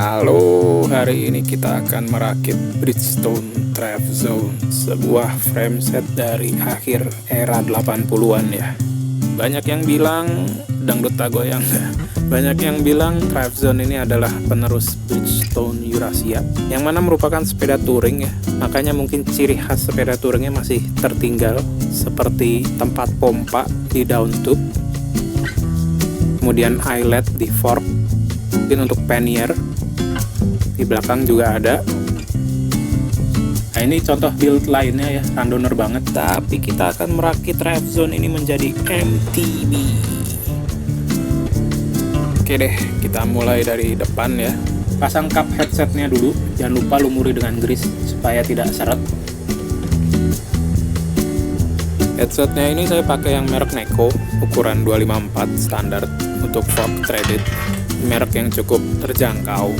Halo, hari ini kita akan merakit Bridgestone Drive Zone, sebuah frame set dari akhir era 80-an ya. Banyak yang bilang dangdut tak goyang. Banyak yang bilang Drive Zone ini adalah penerus Bridgestone Eurasia, yang mana merupakan sepeda touring ya. Makanya mungkin ciri khas sepeda touringnya masih tertinggal, seperti tempat pompa di down tube, kemudian eyelet di fork, mungkin untuk pannier di belakang juga ada. Nah, ini contoh build lainnya ya, rundown banget. Tapi kita akan merakit Drive Zone ini menjadi MTB. Oke deh, kita mulai dari depan ya. Pasang cup headsetnya dulu, jangan lupa lumuri dengan grease supaya tidak seret. Headsetnya ini saya pakai yang merek Neko, ukuran 254 standar untuk fork threaded, merek yang cukup terjangkau.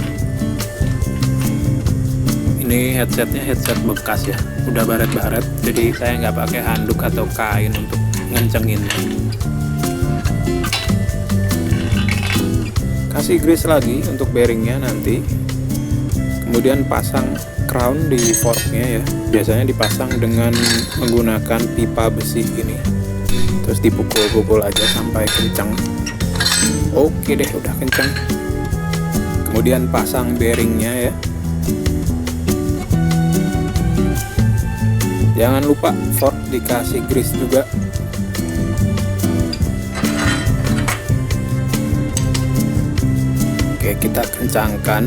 Ini headsetnya headset bekas ya, udah baret-baret, jadi saya nggak pakai handuk atau kain untuk ngencenginnya. Kasih grease lagi untuk bearingnya nanti, kemudian pasang crown di forknya ya. Biasanya dipasang dengan menggunakan pipa besi ini, terus dipukul-pukul aja sampai kencang. Oke deh, udah kencang. Kemudian pasang bearingnya ya. Jangan lupa fork dikasih grease juga. Oke, kita kencangkan.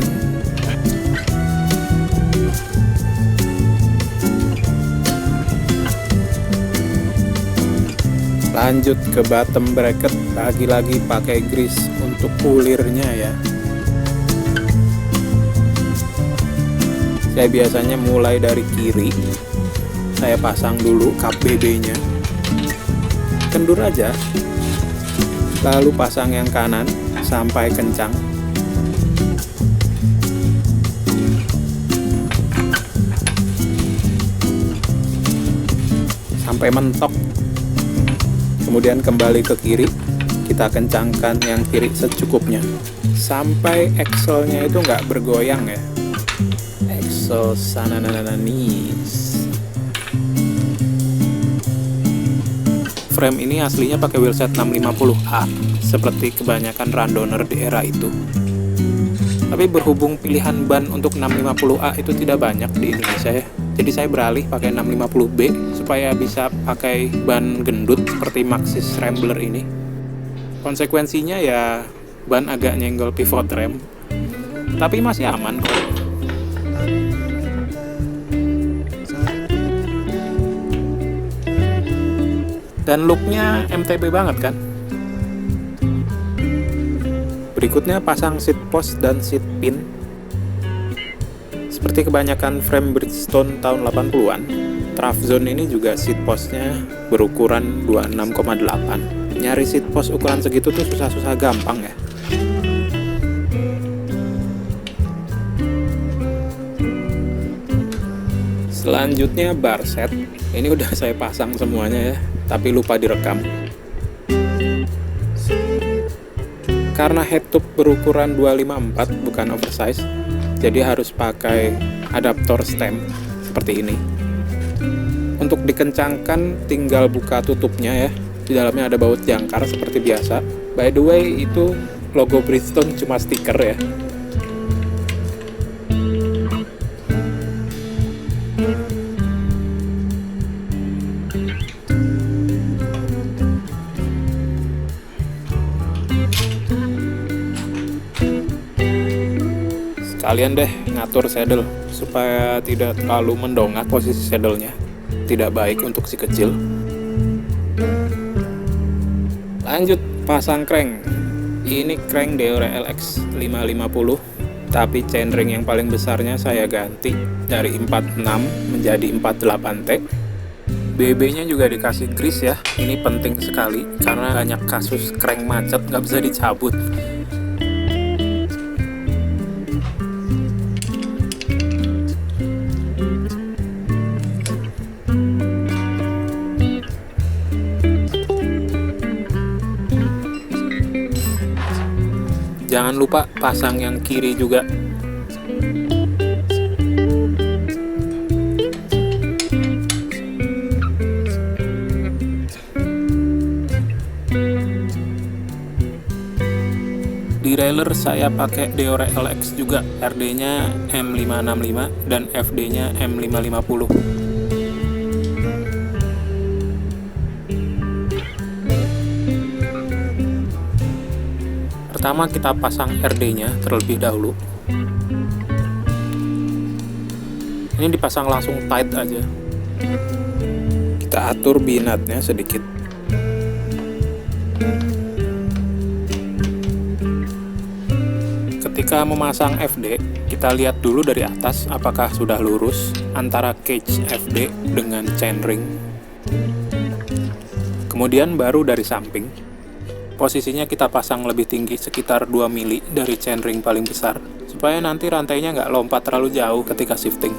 Lanjut ke bottom bracket, lagi-lagi pakai grease untuk ulirnya ya. Saya biasanya mulai dari kiri. Saya pasang dulu cup BB-nya, kendur aja, lalu pasang yang kanan sampai kencang. Sampai mentok. Kemudian kembali ke kiri, kita kencangkan yang kiri secukupnya sampai axle-nya itu nggak bergoyang ya. Axle sananananis. Frame ini aslinya pakai wheelset 650A, seperti kebanyakan rundowner di era itu. Tapi berhubung pilihan ban untuk 650A itu tidak banyak di Indonesia ya, jadi saya beralih pakai 650B supaya bisa pakai ban gendut seperti Maxxis Rambler ini. Konsekuensinya ya ban agak nyenggol pivot rem, tapi masih aman kok. Dan looknya MTB banget kan. Berikutnya pasang seat post dan seat pin. Seperti kebanyakan frame Bridgestone tahun 80-an, Drive Zone ini juga seat postnya berukuran 26,8. Nyari seat post ukuran segitu tuh susah-susah gampang ya. Selanjutnya bar set. Ini udah saya pasang semuanya ya, tapi lupa direkam. Karena head tube berukuran 254 bukan oversize, jadi harus pakai adaptor stem seperti ini. Untuk dikencangkan tinggal buka tutupnya ya. Di dalamnya ada baut jangkar seperti biasa. By the way, itu logo Bridgestone cuma stiker ya. Kalian deh ngatur saddle supaya tidak terlalu mendongak posisi saddlenya, tidak baik untuk si kecil. Lanjut pasang crank. Ini crank Deore LX 550, tapi chainring yang paling besarnya saya ganti dari 46 menjadi 48T. BB-nya juga dikasih grease ya. Ini penting sekali karena banyak kasus crank macet nggak bisa dicabut. Jangan lupa pasang yang kiri juga Derailleur saya pakai Deore LX juga, RD-nya M565 dan FD-nya M550. Pertama kita pasang RD-nya terlebih dahulu. Ini dipasang langsung tight aja. Kita atur binatnya sedikit. Ketika memasang FD, kita lihat dulu dari atas apakah sudah lurus antara cage FD dengan chainring. Kemudian baru dari samping, posisinya kita pasang lebih tinggi sekitar 2 mili dari chainring paling besar, supaya nanti rantainya nggak lompat terlalu jauh ketika shifting.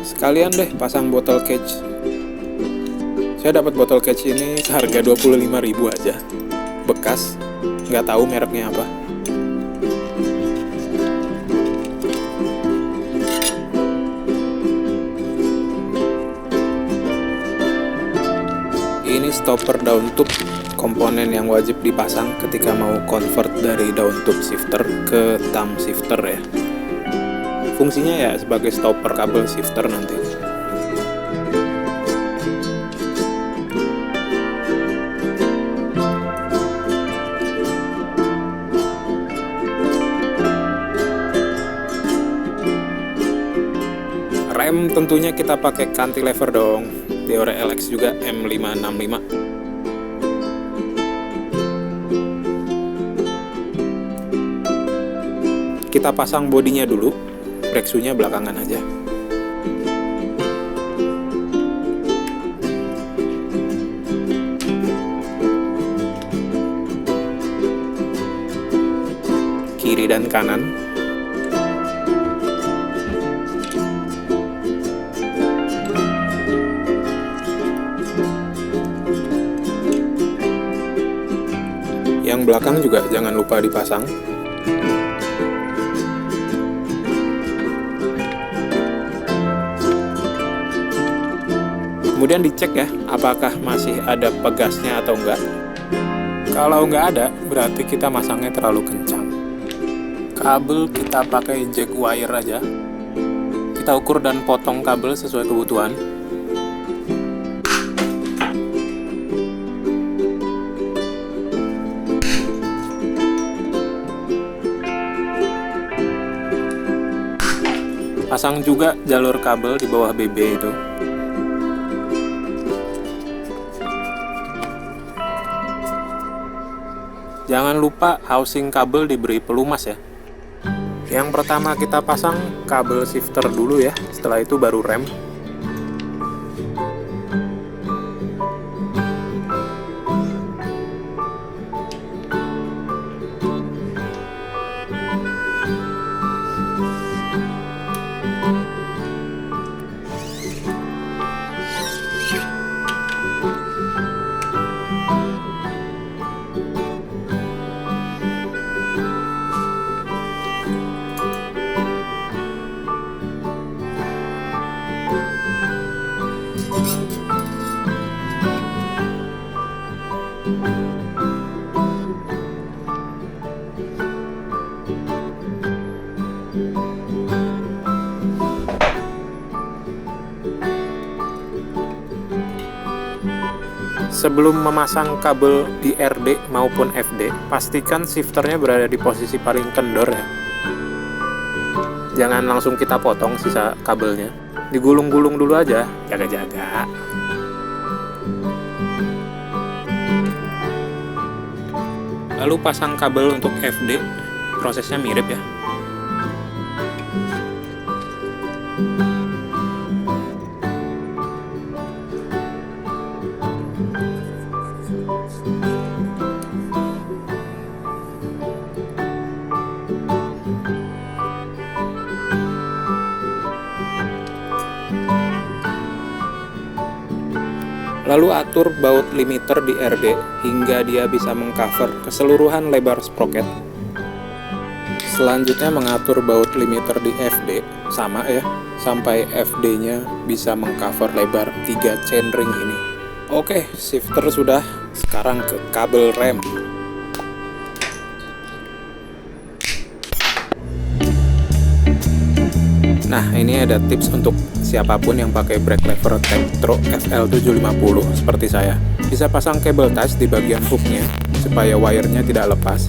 Sekalian deh pasang botol cage. Saya dapat botol cage ini seharga 25.000 aja, bekas. Nggak tahu mereknya apa. Ini stopper daun tube, komponen yang wajib dipasang ketika mau convert dari daun tube shifter ke thumb shifter ya. Fungsinya ya sebagai stopper kabel shifter nanti. Rem tentunya kita pakai cantilever dong, Deore LX juga M565. Kita pasang bodinya dulu, brake shoe-nya belakangan aja. Kiri dan kanan. Yang belakang juga jangan lupa dipasang. Kemudian dicek ya, apakah masih ada pegasnya atau enggak. Kalau nggak ada, berarti kita masangnya terlalu kencang. Kabel kita pakai jack wire aja. Kita ukur dan potong kabel sesuai kebutuhan. Pasang juga jalur kabel di bawah BB itu. Jangan lupa housing kabel diberi pelumas ya. Yang pertama kita pasang kabel shifter dulu ya, setelah itu baru rem. Sebelum memasang kabel di RD maupun FD, pastikan shifternya berada di posisi paling kendor ya. Jangan langsung kita potong sisa kabelnya. Digulung-gulung dulu aja, jaga-jaga. Lalu pasang kabel untuk FD, prosesnya mirip ya. Lalu atur baut limiter di RD hingga dia bisa mengcover keseluruhan lebar sprocket. Selanjutnya mengatur baut limiter di FD, sama ya, sampai FD-nya bisa mengcover lebar 3 chainring ini. Oke, shifter sudah, sekarang ke kabel rem. Nah, ini ada tips untuk siapapun yang pakai brake lever Tektro FL750 seperti saya. Bisa pasang kabel touch di bagian hooknya supaya wirenya tidak lepas.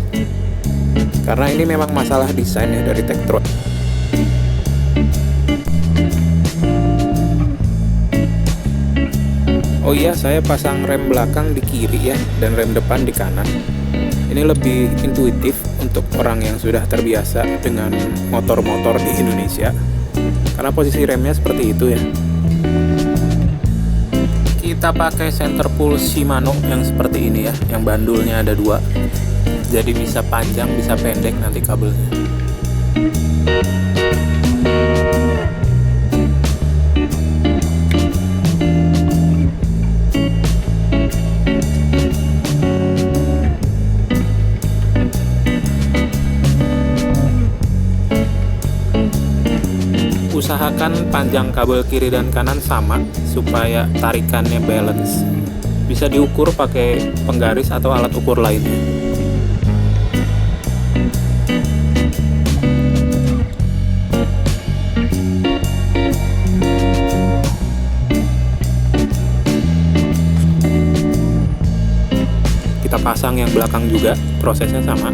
Karena ini memang masalah desain ya dari Tektro. Oh iya, saya pasang rem belakang di kiri ya, dan rem depan di kanan. Ini lebih intuitif untuk orang yang sudah terbiasa dengan motor-motor di Indonesia. Karena posisi remnya seperti itu ya. Kita pakai center pull Shimano yang seperti ini ya, yang bandulnya ada 2. Jadi bisa panjang, bisa pendek nanti kabelnya. Usahakan panjang kabel kiri dan kanan sama supaya tarikannya balance. Bisa diukur pakai penggaris atau alat ukur lainnya. Kita pasang yang belakang juga, prosesnya sama.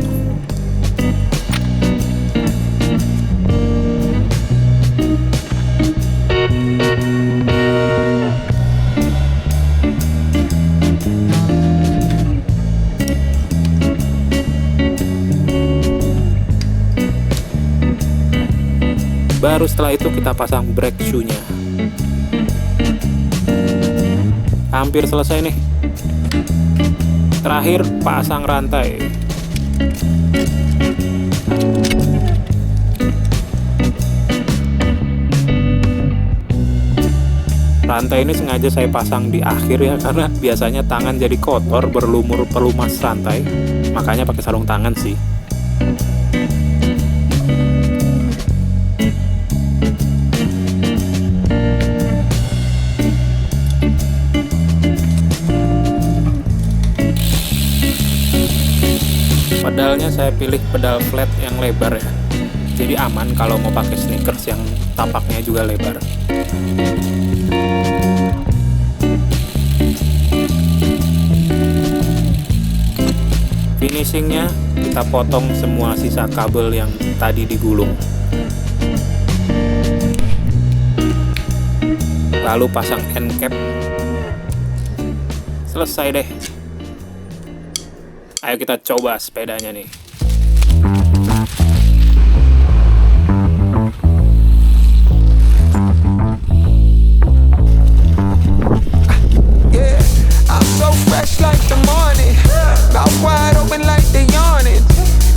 Baru setelah itu kita pasang brake shoe-nya. Hampir selesai nih. Terakhir pasang rantai. Rantai ini sengaja saya pasang di akhir ya, karena biasanya tangan jadi kotor berlumur pelumas rantai. Makanya pakai sarung tangan sih. Pedalnya saya pilih pedal flat yang lebar ya, jadi aman kalau mau pakai sneakers yang tapaknya juga lebar. Finishingnya kita potong semua sisa kabel yang tadi digulung, lalu pasang end cap. Selesai deh. Ayo kita coba sepedanya nih. Yeah, I'm so fresh like the morning. Mouth wide open like they yawning.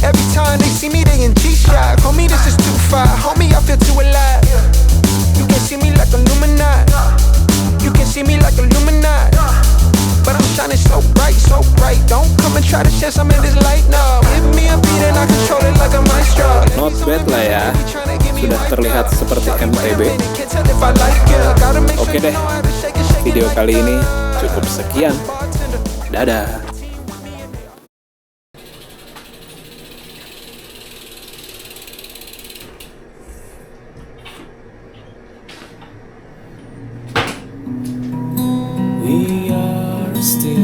Every time they see me, they in G-Stride. Homie, this is too far. Homie, I feel too alive. You can see me like Illuminati. You can see me like Illuminati. But I'm shining so bright, so bright. Don't come and try to share some of this light now. Give me a beat and I control it like a maestro. Not bad lah ya. Sudah terlihat seperti MTB. Oke deh, video kali ini cukup sekian. Dadah. We are still